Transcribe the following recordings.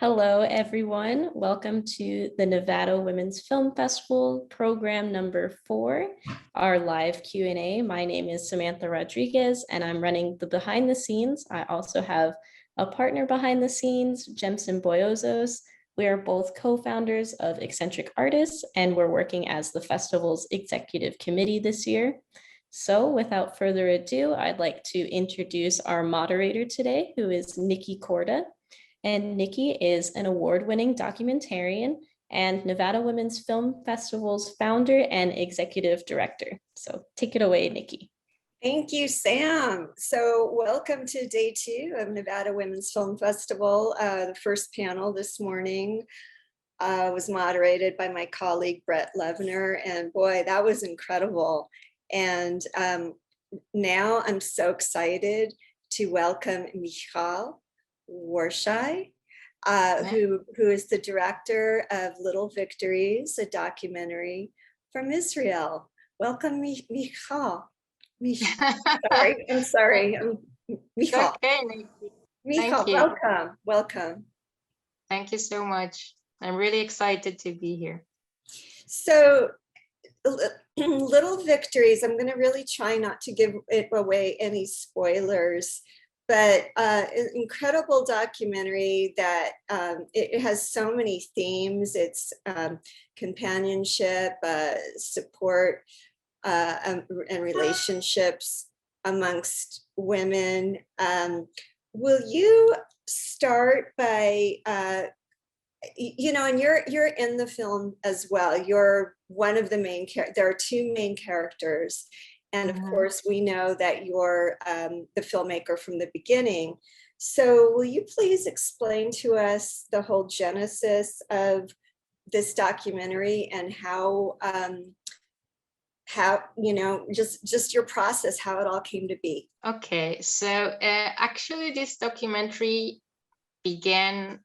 Hello, everyone. Welcome to the Nevada Women's Film Festival program number 4, our live Q&A. My name is Samantha Rodriguez, and I'm running the behind the scenes. I also have a partner behind the scenes, Jemsen Bollozos. We are both co-founders of Eccentric Artists, and we're working as the festival's executive committee this year. So without further ado, I'd like to introduce our moderator today, who is Nikki Corda. And Nikki is an award-winning documentarian and Nevada Women's Film Festival's founder and executive director. So take it away, Nikki. Thank you, Sam. So welcome to day 2 of Nevada Women's Film Festival. The first panel this morning was moderated by my colleague, Brett Levner. And boy, that was incredible. And now I'm so excited to welcome Michal Worshie, who is the director of Little Victories, a documentary from Israel. Welcome, Michal. I'm sorry. Michal. Okay, Nikki. Michal, welcome. Thank you so much. I'm really excited to be here. So, Little Victories, I'm going to really try not to give it away any spoilers, but an incredible documentary that it has so many themes. It's companionship, support, and relationships amongst women. Will you start by, and you're in the film as well. You're one of the main characters. There are 2 main characters. And of course, we know that you're the filmmaker from the beginning. So will you please explain to us the whole genesis of this documentary and how just your process, how it all came to be? Okay, so actually this documentary began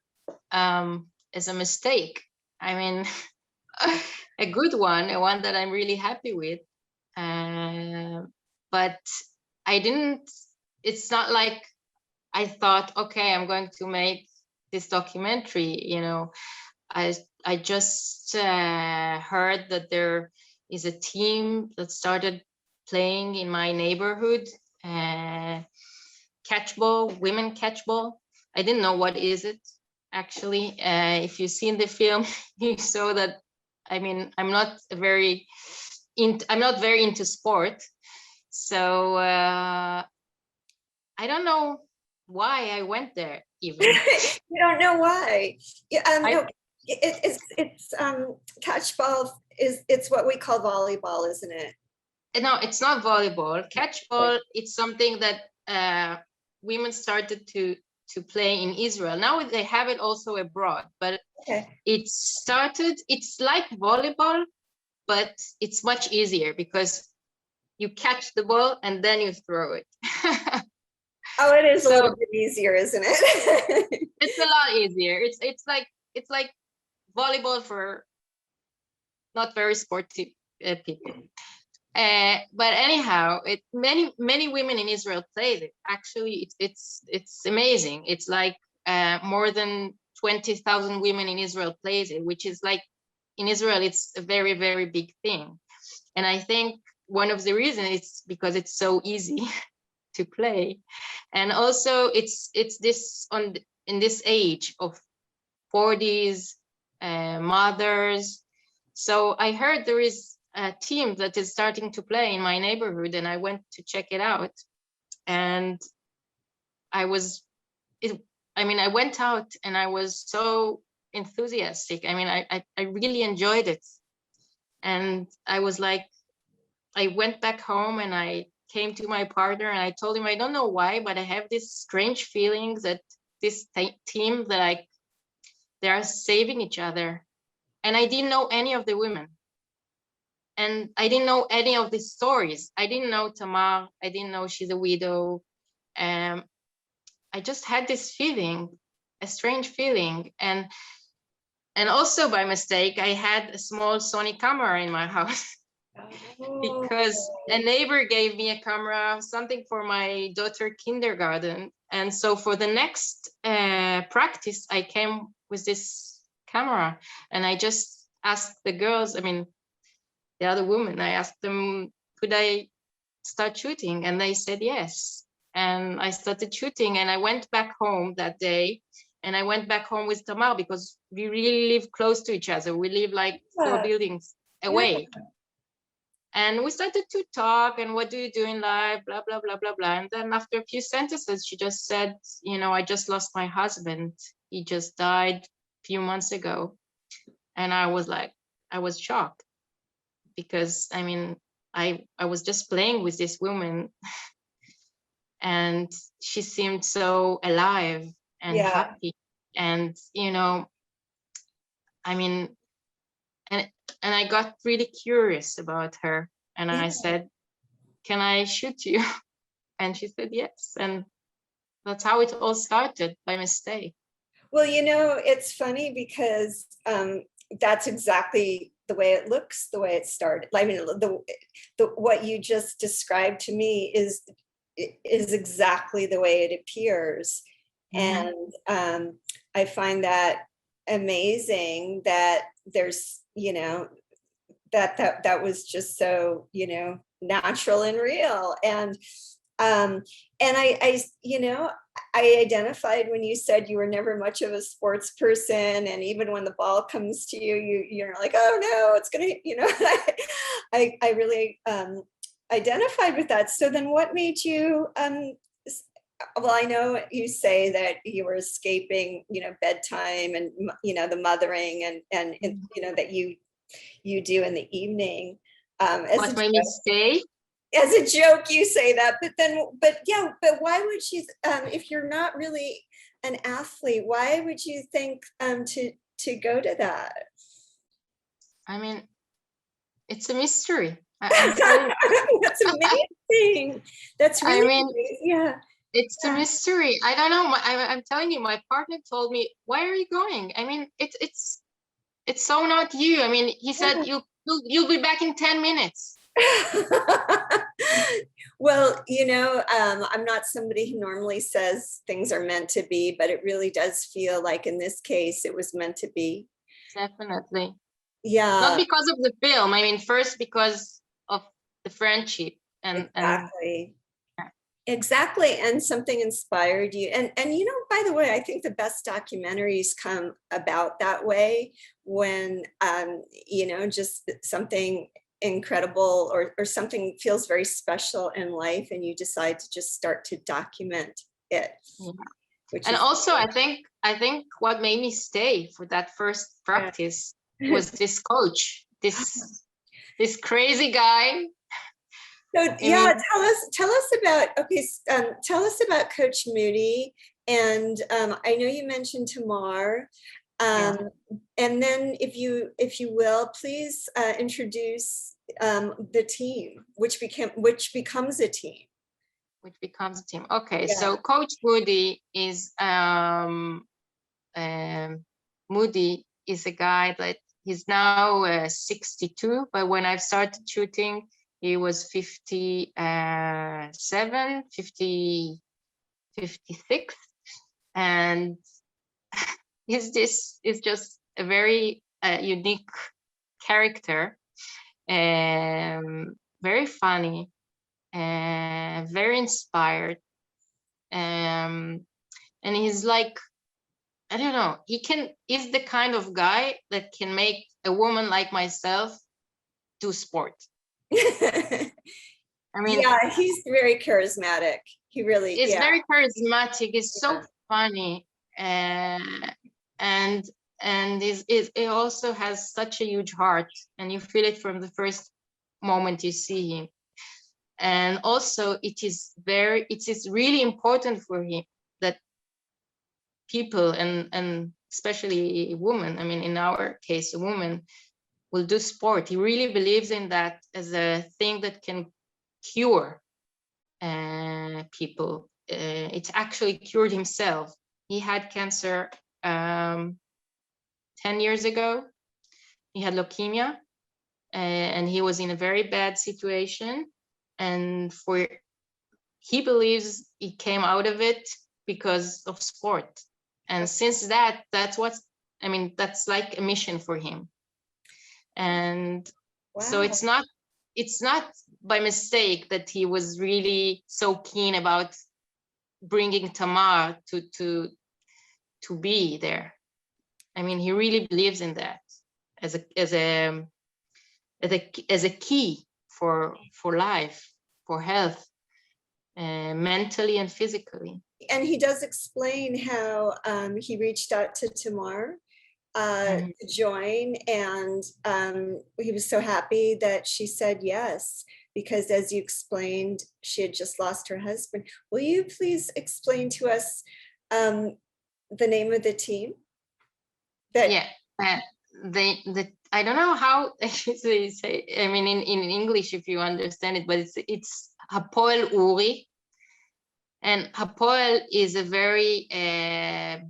as a mistake. I mean, a good one, one that I'm really happy with. But it's not like I thought, okay, I'm going to make this documentary, I just heard that there is a team that started playing in my neighborhood, catchball, women catchball. I didn't know what is it, actually. If you've seen the film, you saw that, I'm not very into sport, so I don't know why I went there even. You don't know why? No, it's catchball it's what we call volleyball, isn't it? No, it's not volleyball. Catchball, it's something that women started to play in Israel. Now they have it also abroad, but it's like volleyball, but it's much easier because you catch the ball and then you throw it. Oh, it is a little bit easier, isn't it? It's a lot easier. It's like volleyball for not very sporty people. But anyhow, many women in Israel played it. Actually, it's amazing. It's like more than 20,000 women in Israel plays it, which is like, in Israel, it's a very, very big thing. And I think one of the reasons is because it's so easy to play. And also it's this in this age of 40s, mothers. So I heard there is a team that is starting to play in my neighborhood, and I went to check it out. And I went out and I was so enthusiastic. I really enjoyed it. And I was like, I went back home and I came to my partner and I told him, I don't know why, but I have this strange feeling that this team that they are saving each other. And I didn't know any of the women. And I didn't know any of the stories. I didn't know Tamar. I didn't know she's a widow. I just had this feeling, a strange feeling. And also by mistake, I had a small Sony camera in my house. because a neighbor gave me a camera, something for my daughter kindergarten. And so for the next practice, I came with this camera, and I just asked the girls, I mean, the other women, I asked them, could I start shooting? And they said yes. And I started shooting, and I went back home that day. And I went back home with Tamar because we really live close to each other. We live like 4 buildings away. Yeah. And we started to talk, and what do you do in life, blah, blah, blah, blah, blah. And then after a few sentences, she just said, you know, I just lost my husband. He just died a few months ago. And I was like, I was shocked because, I mean, I was just playing with this woman and she seemed so alive and happy. And, you know, I mean, and I got really curious about her, and I said, can I shoot you? And she said yes. And that's how it all started, by mistake. Well, you know, it's funny because that's exactly the way it looks, the way it started. I mean, the what you just described to me is exactly the way it appears. Mm-hmm. And I find that amazing that there's, you know, that was just so, you know, natural and real. And I, you know, I identified when you said you were never much of a sports person, and even when the ball comes to you, you're like, oh no, it's gonna, you know. I really identified with that. So then, what made you? Well, I know you say that you were escaping, you know, bedtime and, you know, the mothering and you know, that you do in the evening. What made me stay? As a joke, you say that, but why would you, if you're not really an athlete, why would you think to go to that? I mean, it's a mystery. That's amazing. That's really, I mean, yeah. It's a mystery. I don't know. I'm telling you, my partner told me, "Why are you going?" I mean, it's so not you. I mean, he said you'll be back in 10 minutes. Well, you know, I'm not somebody who normally says things are meant to be, but it really does feel like in this case it was meant to be. Definitely. Yeah. Not because of the film. I mean, first because of the friendship and Exactly. And something inspired you. And you know, by the way, I think the best documentaries come about that way when, you know, just something incredible or something feels very special in life and you decide to just start to document it. Yeah. And also, I think what made me stay for that first practice was this coach, this crazy guy. So yeah, tell us about Coach Moody, and I know you mentioned Tamar, and then if you will, please introduce the team, which becomes a team. Which becomes a team. Okay, so Coach Moody is Moody is a guy that he's now 62, but when I started shooting, he was 57, 56, and is just a very unique character, very funny, very inspired, and he's like, I don't know, he's the kind of guy that can make a woman like myself do sport. I mean, yeah, he's very charismatic. He really is very charismatic. He's so funny, and it also has such a huge heart, and you feel it from the first moment you see him. And also, it is really important for him that people and especially women, I mean, in our case, a woman, will do sport. He really believes in that as a thing that can cure people. It's actually cured himself. He had cancer 10 years ago. He had leukemia, and he was in a very bad situation, and he believes he came out of it because of sport. And since that's like a mission for him. And so it's not by mistake that he was really so keen about bringing Tamar to be there. I mean, he really believes in that as a key for life, for health, mentally and physically. And he does explain how he reached out to Tamar to join, and he was so happy that she said yes, because as you explained, she had just lost her husband. Will you please explain to us the name of the team? I don't know how they say, I mean, in English, if you understand it, but it's Hapoel Uri. And Hapoel is a very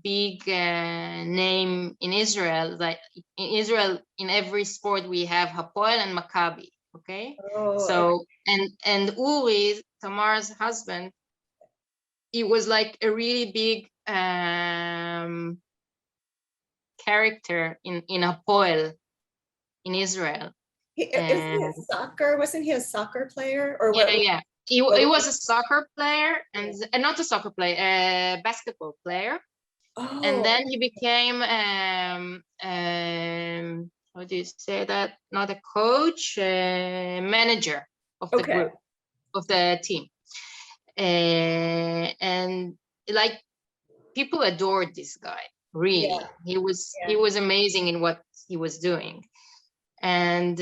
big name in Israel. Like in Israel, in every sport we have Hapoel and Maccabi. Okay, so and Uri, Tamar's husband, he was like a really big character in Hapoel in Israel. Wasn't he a soccer player? Or yeah. He was a soccer player and not a soccer player, a basketball player. Oh. And then he became, how do you say that? Not a coach, manager of the group, of the team. And like people adored this guy, really. Yeah. He was amazing in what he was doing. And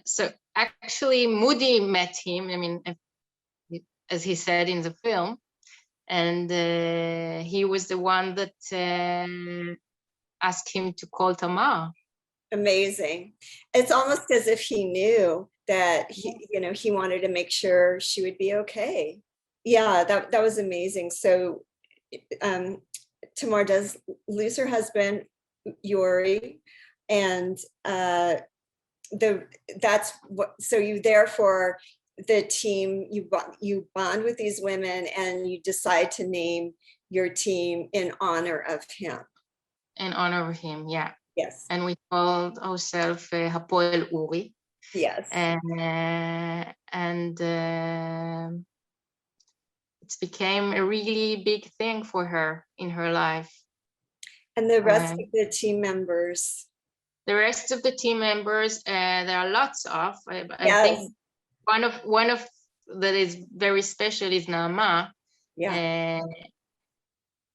so actually Moody met him, I mean, as he said in the film, and he was the one that asked him to call Tamar. Amazing. It's almost as if he knew that he wanted to make sure she would be okay. Yeah, that was amazing. So Tamar does lose her husband, Yuri, and that's what, so you therefore the team, you bond with these women and you decide to name your team in honor of him. In honor of him, yeah. Yes. And we called ourselves Hapoel Uri. Yes. And it became a really big thing for her in her life. And the rest of the team members? The rest of the team members, there are lots of. I think one of that is very special is Naama. Yeah.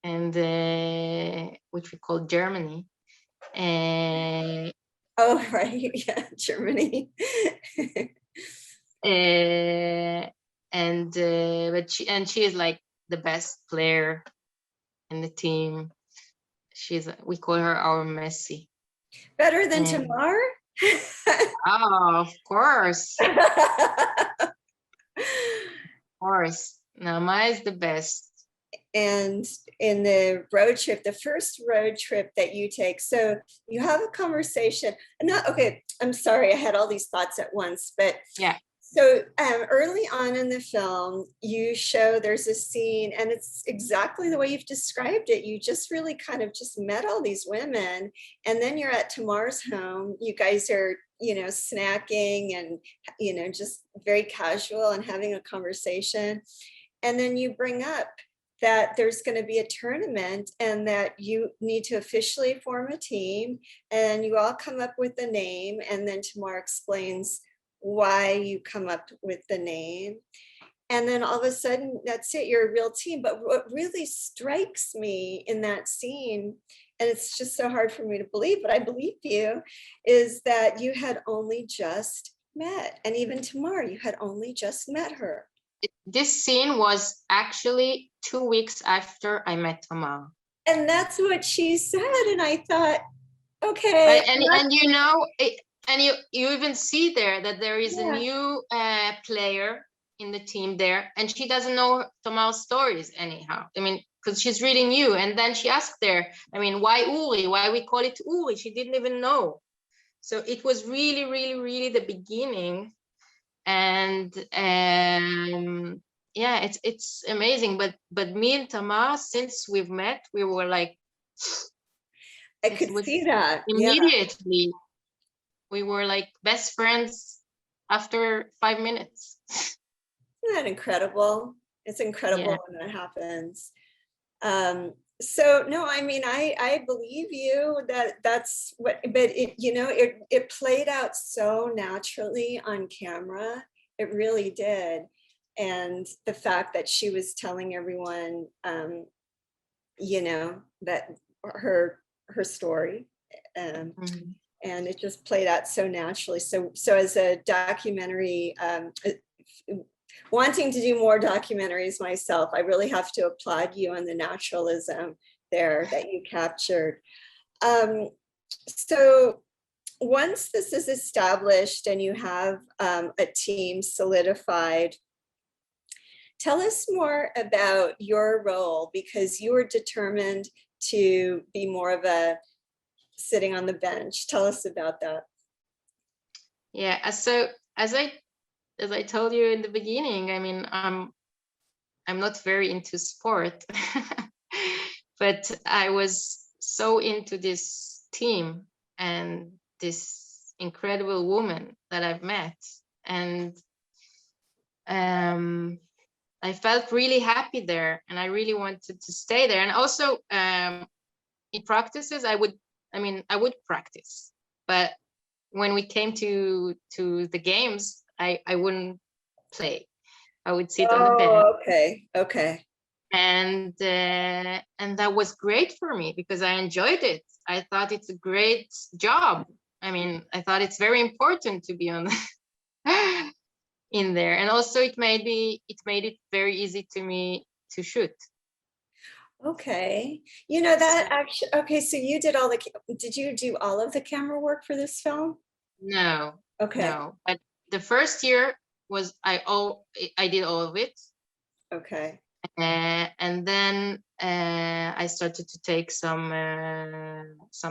And which we call Germany. Oh, right. Yeah, Germany. But she is like the best player in the team. We call her our Messi. Better than Tamar? Oh, of course. Of course. Naama is the best. And in the road trip, the first road trip that you take, so you have a conversation. I'm sorry, I had all these thoughts at once, but yeah. So early on in the film, you show there's a scene, and it's exactly the way you've described it. You just really kind of just met all these women, and then you're at Tamar's home. You guys are, snacking and, just very casual and having a conversation. And then you bring up that there's going to be a tournament and that you need to officially form a team, and you all come up with the name, and then Tamar explains why you come up with the name. And then all of a sudden, that's it, you're a real team. But what really strikes me in that scene, and it's just so hard for me to believe, but I believe you, is that you had only just met. And even Tamar, you had only just met her. This scene was actually 2 weeks after I met Tamar. And that's what she said. And I thought, okay. And you even see there that there is a new player in the team there, and she doesn't know Tamar's stories anyhow. I mean, because she's reading you, and then she asked there, I mean, why Uri? Why we call it Uri? She didn't even know. So it was really, really, really the beginning, and yeah, it's amazing. But me and Tamar, since we've met, we were like, I could see that. Immediately, yeah. We were like best friends after 5 minutes. Isn't that incredible? It's incredible, yeah, when that happens. So no, I mean, I believe you that's what, but it, you know, it played out so naturally on camera. It really did. And the fact that she was telling everyone, you know, that her story, mm-hmm. And it just played out so naturally. So as a documentary, wanting to do more documentaries myself, I really have to applaud you on the naturalism there that you captured. So once this is established and you have a team solidified, tell us more about your role, because you were determined to be more of a sitting on the bench. Tell us about that. Yeah, so as I told you in the beginning, I mean, I'm not very into sport, but I was so into this team and this incredible woman that I've met, and I felt really happy there, and I really wanted to stay there. And also in practices, I would practice, but when we came to the games, I wouldn't play. I would sit on the bench. Okay. And that was great for me because I enjoyed it. I thought it's a great job. I mean, I thought it's very important to be on in there, and also it made it very easy to me to shoot. Okay, you know that actually. Okay, so you did did you do all of the camera work for this film? No. Okay. No, but the first year was I did all of it. Okay. And then I started to take some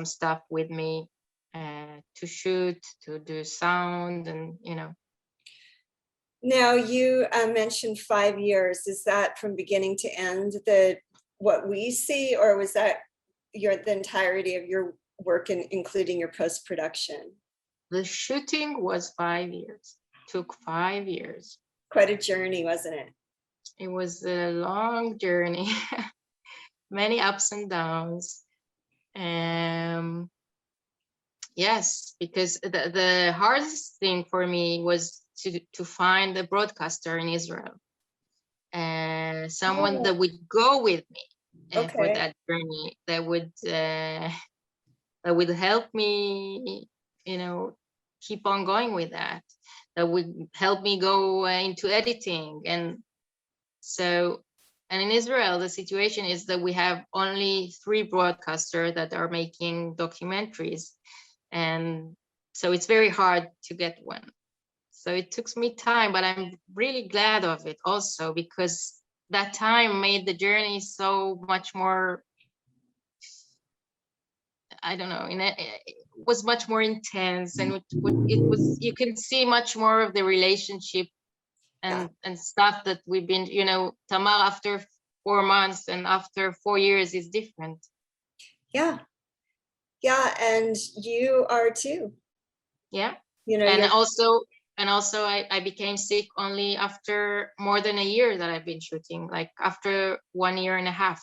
stuff with me to shoot, to do sound, and you know. Now you mentioned 5 years. Is that from beginning to end what we see, or was that the entirety of your work, including your post-production? The shooting was 5 years. Took 5 years. Quite a journey, wasn't it? It was a long journey. Many ups and downs. Yes, because the hardest thing for me was to find a broadcaster in Israel. Someone that would go with me for that journey, that would help me, you know, keep on going with that would help me go into editing. And in Israel, the situation is that we have only 3 broadcasters that are making documentaries, and so it's very hard to get one. So it took me time, but I'm really glad of it also, because that time made the journey so much more, I don't know, it was much more intense, and it was, you can see much more of the relationship and stuff that we've been, you know, Tamar after 4 months and after 4 years is different. Yeah, and you are too. Yeah, you know, and also I became sick only after more than a year that I've been shooting, like after 1 year and a half.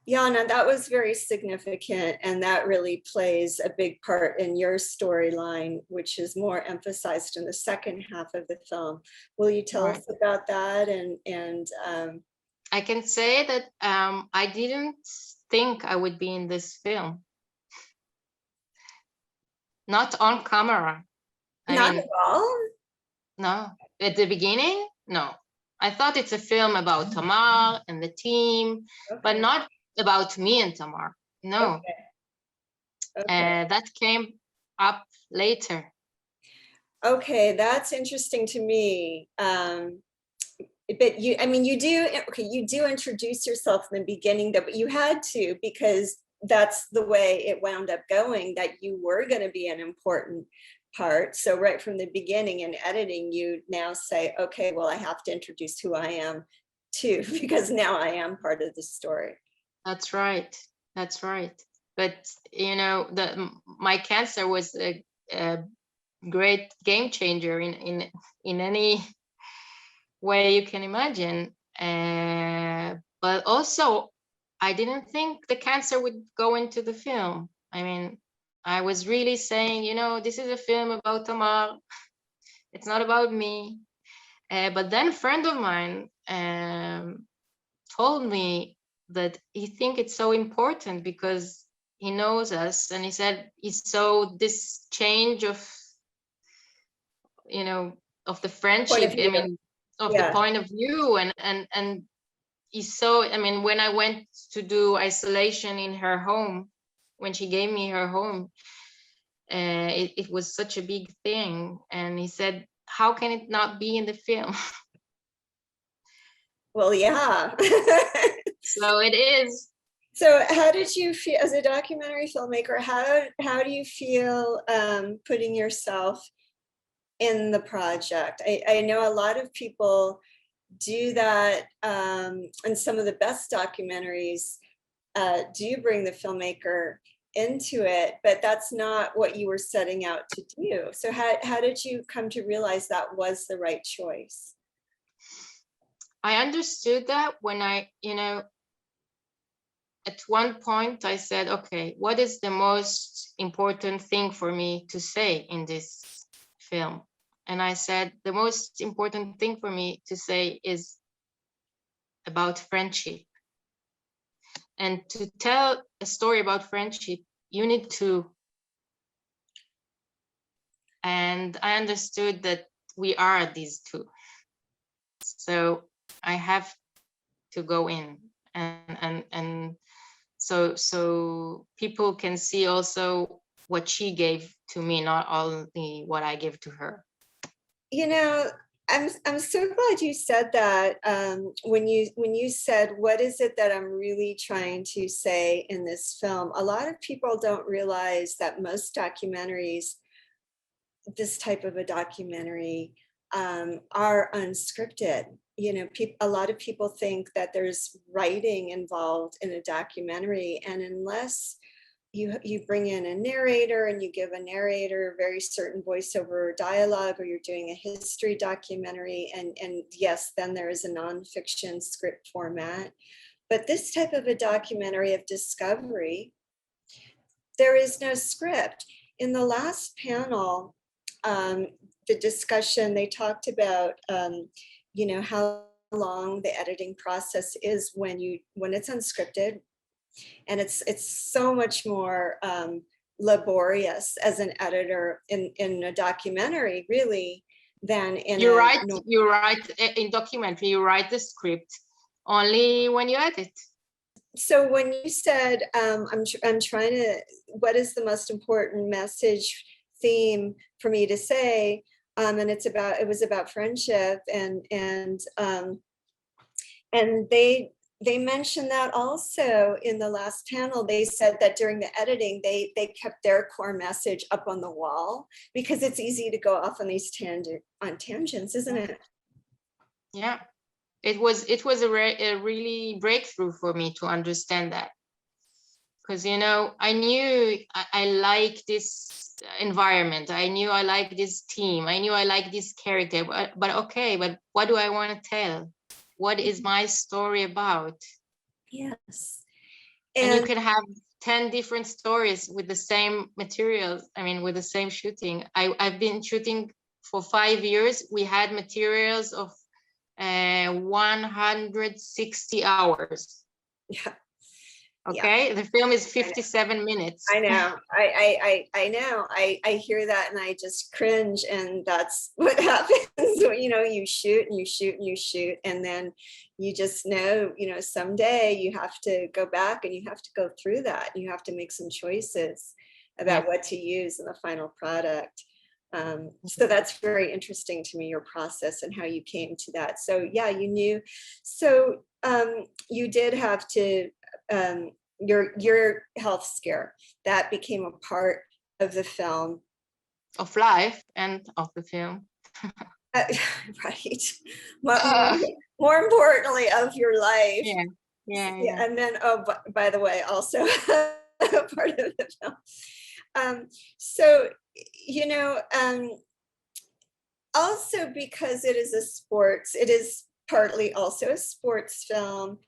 Yeah, no, that was very significant, and that really plays a big part in your storyline, which is more emphasized in the second half of the film. Will you tell us about that? And I can say that I didn't think I would be in this film. Not on camera. Not at all? No, at the beginning, no. I thought it's a film about Tamar and the team, but not about me and Tamar. No. That came up later. Okay, that's interesting to me. but you, I mean, you do, okay, you do introduce yourself in the beginning, but you had to, because that's the way it wound up going, that you were going to be an important part. So right from the beginning in editing, you now say, okay, well, I have to introduce who I am too, because now I am part of the story. That's right. That's right. But you know, my cancer was a great game changer in any way you can imagine. But also, I didn't think the cancer would go into the film. I mean, I was really saying, you know, this is a film about Tamar. It's not about me. But then a friend of mine told me that he think it's so important because he knows us, and he said he saw this change of, you know, of the friendship. I mean, of the point of view, and he saw. I mean, when I went to do isolation in her home, when she gave me her home, it was such a big thing, and he said, how can it not be in the film? Well, yeah. So it is. So how did you feel as a documentary filmmaker? How do you feel putting yourself in the project? I know a lot of people do that, and some of the best documentaries do bring the filmmaker into it, but that's not what you were setting out to do. So how did you come to realize that was the right choice? I understood that when I, you know, at one point I said, okay, what is the most important thing for me to say in this film? And I said, the most important thing for me to say is about friendship. And to tell a story about friendship, you need two. And I understood that we are these two. So I have to go in and so people can see also what she gave to me, not only what I give to her. You know, I'm so glad you said that. When you said, what is it that I'm really trying to say in this film? A lot of people don't realize that most documentaries, this type of a documentary, are unscripted. You know, a lot of people think that there's writing involved in a documentary, and unless you bring in a narrator and you give a narrator very certain voiceover dialogue, or you're doing a history documentary, and yes, then there is a nonfiction script format. But this type of a documentary of discovery, there is no script. In the last panel, the discussion, they talked about, you know, how long the editing process is when it's unscripted, and it's so much more laborious as an editor in a documentary, really, than in you're right in documentary. You write the script only when you edit. So when you said, I'm trying to, what is the most important message theme for me to say, and it was about friendship, and they mentioned that also in the last panel. They said that during the editing, they kept their core message up on the wall, because it's easy to go off on these tangents, isn't it? Yeah, it was a really breakthrough for me to understand that, because, you know, I knew I like this environment, I knew I like this team, I knew I like this character, but okay, but what do I want to tell? What is my story about? Yes. And you can have 10 different stories with the same materials. I mean, with the same shooting. I've been shooting for 5 years. We had materials of 160 hours. Yeah. Okay, yeah. The film is 57 minutes. I know. I know. I hear that and I just cringe, and that's what happens. You know, you shoot and you shoot and you shoot, and then you just know, you know, someday you have to go back and you have to go through that. You have to make some choices about what to use in the final product. So that's very interesting to me, your process and how you came to that. So yeah, you knew. So you did have to, your health scare, that became a part of the film. Of life and of the film. Right. More importantly, of your life. Yeah. And then, oh, by the way, also part of the film. So, you know, also because it is partly also a sports film.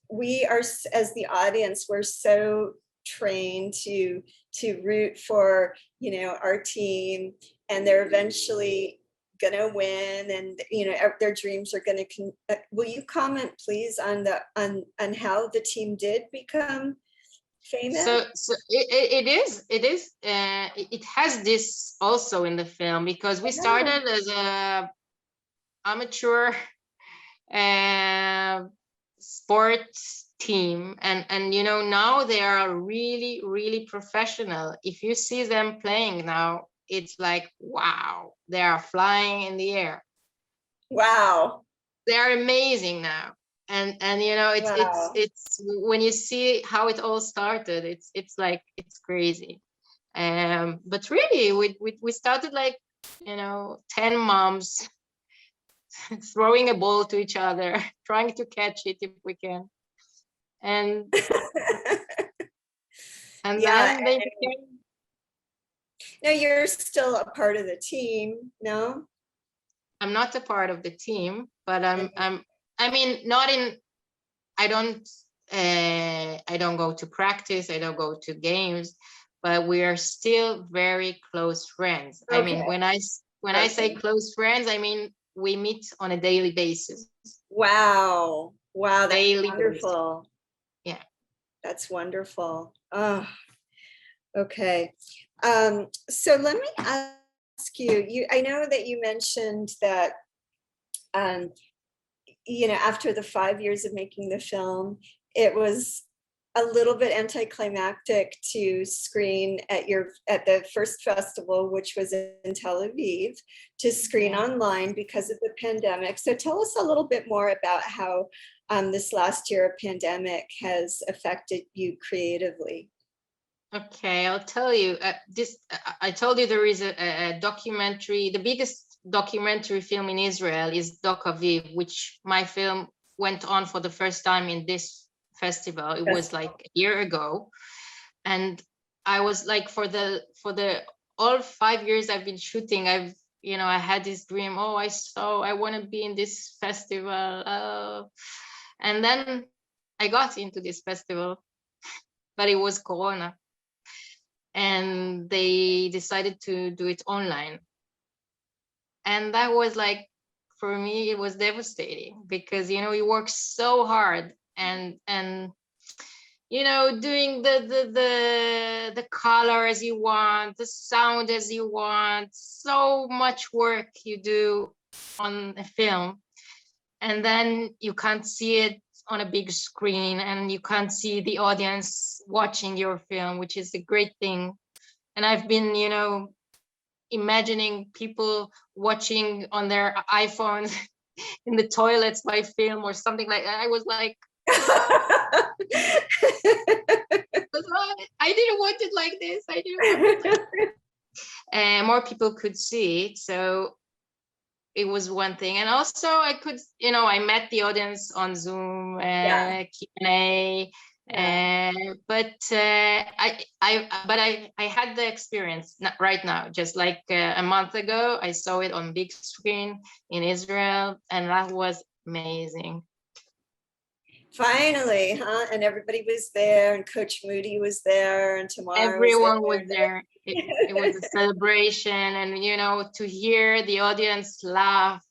We are, as the audience, we're so trained to root for, you know, our team, and they're eventually gonna win, and you know, their dreams are gonna. Will you comment, please, on how the team did become famous? So it has this also in the film, because we started as a amateur sports team, and you know, now they are really professional. If you see them playing now, it's like, wow, they are flying in the air. Wow, they are amazing now. And you know, it's when you see how it all started, it's like, it's crazy. But really, we started like, you know, 10 moms throwing a ball to each other, trying to catch it if we can. And yeah, then they became. No, you're still a part of the team, no? I'm not a part of the team, but I mean, not in, I don't go to practice, I don't go to games, but we are still very close friends. Okay. I mean, when I say close friends, I mean, we meet on a daily basis. Wow, that's daily wonderful. Basis. Yeah, that's wonderful. Oh, okay. So let me ask you, I know that you mentioned that, you know, after the 5 years of making the film, it was a little bit anticlimactic to screen at the first festival, which was in Tel Aviv, to screen online because of the pandemic. So tell us a little bit more about how this last year of pandemic has affected you creatively. Okay, I'll tell you. I told you there is a documentary. The biggest documentary film in Israel is Doc Aviv, which my film went on for the first time in this festival. It was like a year ago, and I was like, for the all 5 years I've been shooting, I had this dream. Oh, I want to be in this festival, and then I got into this festival, but it was Corona. And they decided to do it online. And that was like, for me, it was devastating, because, you know, you work so hard and you know, doing the color as you want, the sound as you want, so much work you do on a film. And then you can't see it on a big screen, and you can't see the audience watching your film, which is a great thing. And I've been, you know, imagining people watching on their iPhones in the toilets my film or something like that. I was like, I didn't want it like this. I didn't want it like this. And more people could see it. So it was one thing. And also I could, you know, I met the audience on Zoom, Q&A, but I had the experience right now, just like a month ago. I saw it on big screen in Israel, and that was amazing. Finally, huh? And everybody was there, and Coach Moody was there, and Tamara everyone was there. It was a celebration, and you know, to hear the audience laugh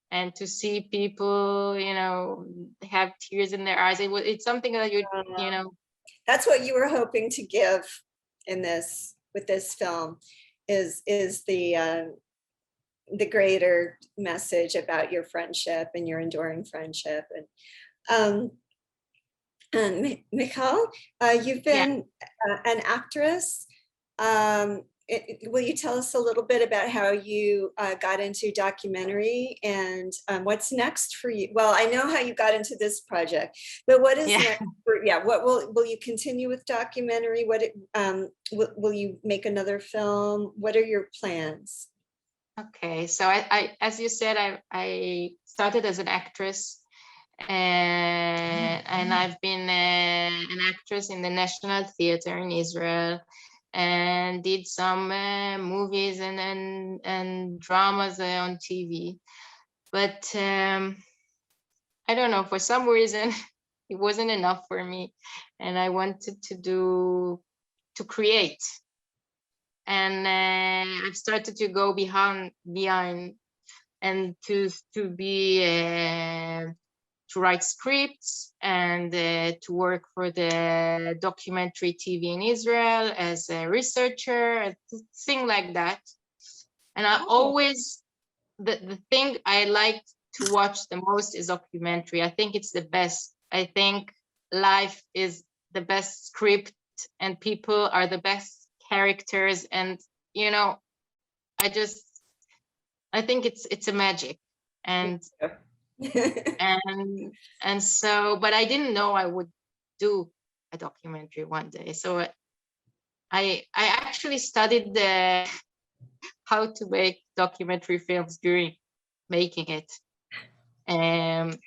and to see people, you know, have tears in their eyes. It's something that you know. That's what you were hoping to give in this, with this film, is the greater message about your friendship and your enduring friendship. And Michal, you've been an actress. will you tell us a little bit about how you got into documentary and what's next for you? Well, I know how you got into this project, but what is next for, what will you continue with documentary? Will you make another film? What are your plans? Okay, so I as you said, I started as an actress, and I've been an actress in the National Theater in Israel, and did some movies and dramas on TV. But I don't know, for some reason, it wasn't enough for me, and I wanted to create. And I've started to go behind and to write scripts and to work for the documentary TV in Israel as a researcher, a thing like that. And I always, the thing I like to watch the most is documentary. I think it's the best. I think life is the best script and people are the best characters, and I think it's a magic, and so, but I didn't know I would do a documentary one day. So I actually studied how to make documentary films during making it, and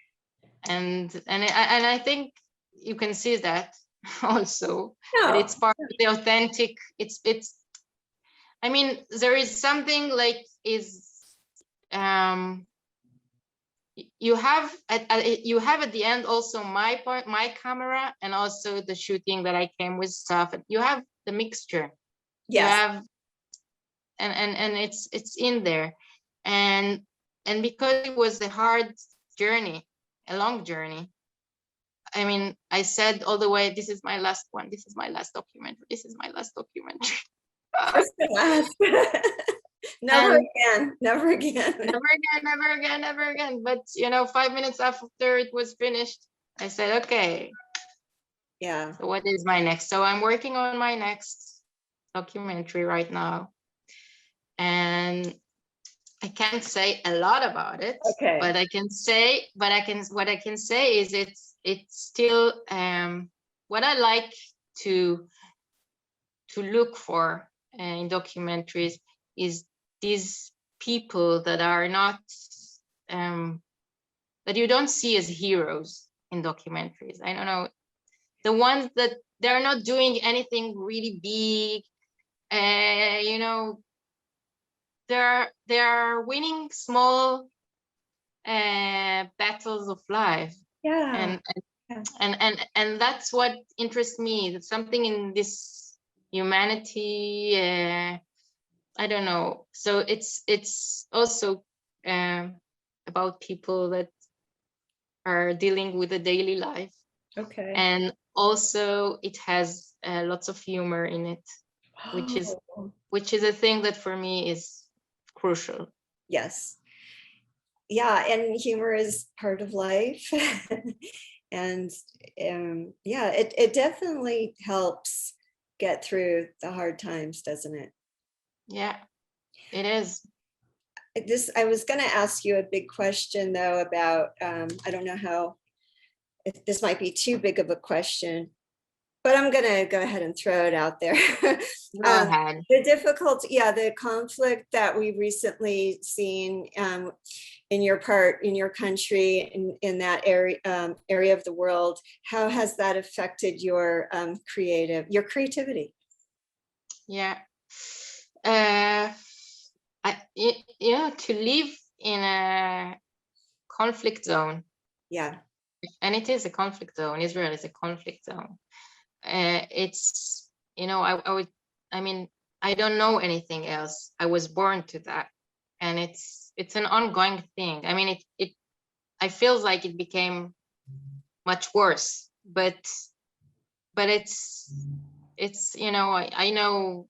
I think you can see that also, but it's part of the authentic. It's I mean, there is something like you have at the end also my camera, and also the shooting that I came with stuff. You have the mixture. Yes. You have and it's in there, and because it was a hard journey, a long journey. I mean, I said all the way, this is my last one. This is my last documentary. This is my last documentary. First and last. Never again. Never again. Never again. Never again. Never again. But 5 minutes after it was finished, I said, okay. Yeah. So what is my next? So I'm working on my next documentary right now, and I can't say a lot about it. Okay. But what I can say is it's still what I like to look for in documentaries is these people that are not that you don't see as heroes in documentaries. I don't know, the ones that they're not doing anything really big, they're winning small battles of life. Yeah. And that's what interests me. That's something in this humanity. I don't know. So it's also about people that are dealing with a daily life. Okay. And also it has lots of humor in it, which is a thing that for me is crucial. Yes. Yeah, and humor is part of life. And it definitely helps get through the hard times, doesn't it? Yeah, it is. I was going to ask you a big question though about I don't know if this might be too big of a question, but I'm going to go ahead and throw it out there. Go ahead. The difficulty, the conflict that we've recently seen in your country, in that area of the world, how has that affected your creativity? Yeah. To live in a conflict zone. Yeah. And it is a conflict zone. Israel is a conflict zone. It's, I don't know anything else. I was born to that. And it's an ongoing thing. I mean, I feel like it became much worse, but it's I know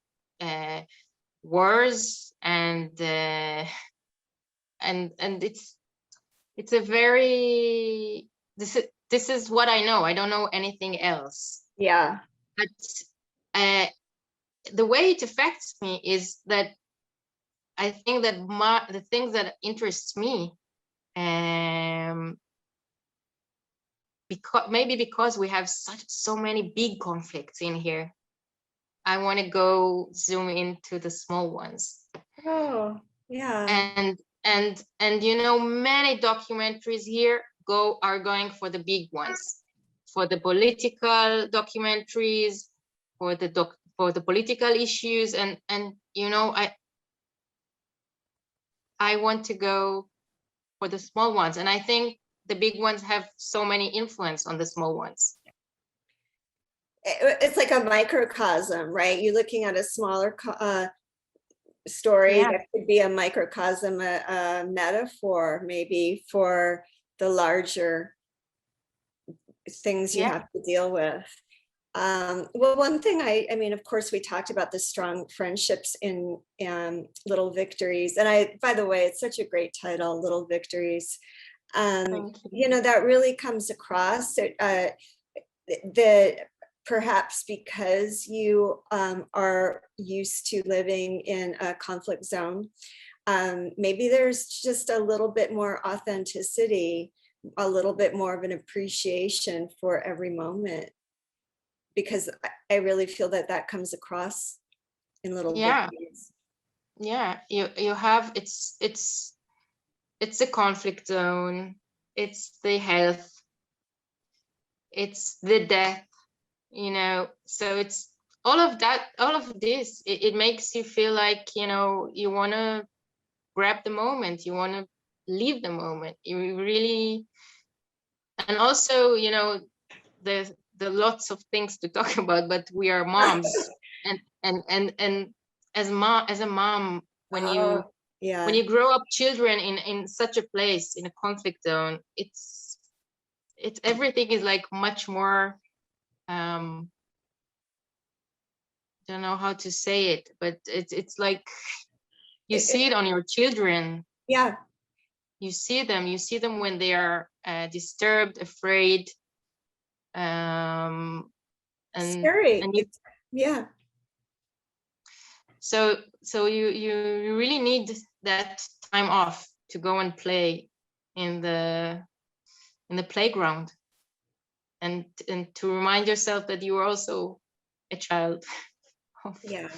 wars and it's a very, this is what I know. I don't know anything else. Yeah. But the way it affects me is that I think that the things that interests me, because we have so many big conflicts in here, I want to go zoom into the small ones. Oh, yeah. And you know, many documentaries here are going for the big ones, for the political documentaries, for the political issues, and you know, I want to go for the small ones, and I think the big ones have so many influence on the small ones. It's like a microcosm, right? You're looking at a smaller story Yeah. that could be a microcosm, a metaphor maybe for the larger things you Yeah. have to deal with. Well, one thing I mean, of course, we talked about the strong friendships in Little Victories. And by the way, it's such a great title, Little Victories. You know, that really comes across perhaps because you are used to living in a conflict zone. Maybe there's just a little bit more authenticity, a little bit more of an appreciation for every moment, because I really feel that comes across in Little Victories. Yeah, you have it's a conflict zone, it's the health, it's the death, you know, so it's all of that, all of this, it makes you feel like, you know, you want to grab the moment, you want to live the moment, you really. And also, you know, the lots of things to talk about, but we are moms, and as a mom, when you grow up children in such a place, in a conflict zone, it's everything is like much more, don't know how to say it, but it's like you see it on your children. Yeah, you see them when they are disturbed, afraid, and scary. and yeah. So you really need that time off to go and play in the playground, and to remind yourself that you are also a child. Yeah.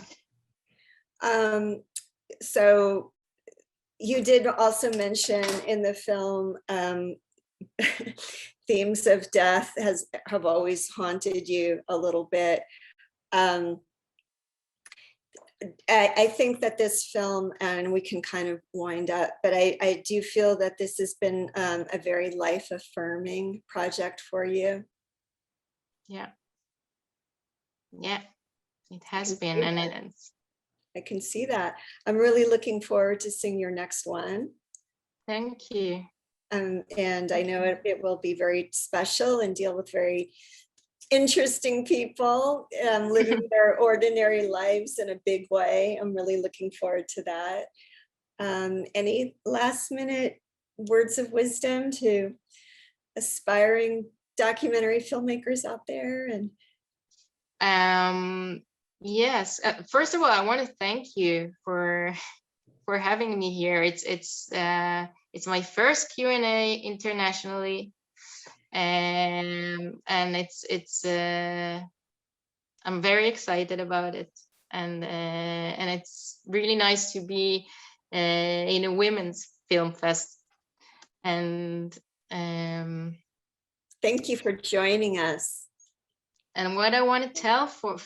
So you did also mention in the film themes of death have always haunted you a little bit. I think that this film, and we can kind of wind up, but I do feel that this has been a very life affirming project for you. Yeah, it has been, and I can see that. I'm really looking forward to seeing your next one. Thank you. And I know it will be very special and deal with very interesting people living their ordinary lives in a big way. I'm really looking forward to that. Any last minute words of wisdom to aspiring documentary filmmakers out there? And yes, first of all, I want to thank you for having me here. It's my first Q&A internationally, and it's I'm very excited about it, and it's really nice to be in a women's film fest. And thank you for joining us. And what I want to tell for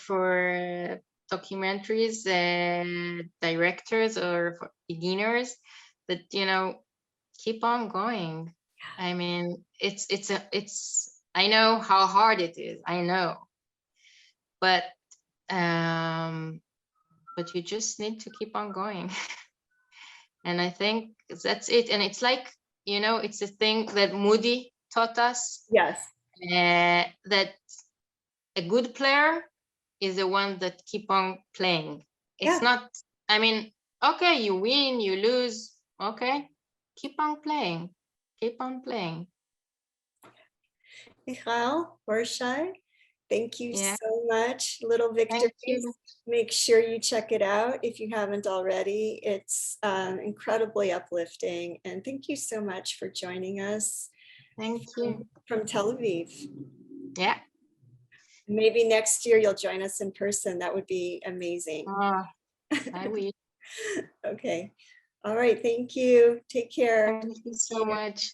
documentaries and directors or for beginners, that, you know, keep on going. I mean, it's I know how hard it is, I know, but you just need to keep on going. And I think that's it. And it's like, you know, it's a thing that Moody taught us. Yes. That a good player is the one that keep on playing. It's not, I mean, okay, you win, you lose, okay, keep on playing, keep on playing. Michal Worshie, Thank you Yeah. so much, Little Thank Victories. you. Make sure you check it out if you haven't already. It's incredibly uplifting. And thank you so much for joining us Thank you. from Tel Aviv. Yeah. Maybe next year you'll join us in person. That would be amazing. I will. Okay. All right. Thank you. Take care. Thank you so much.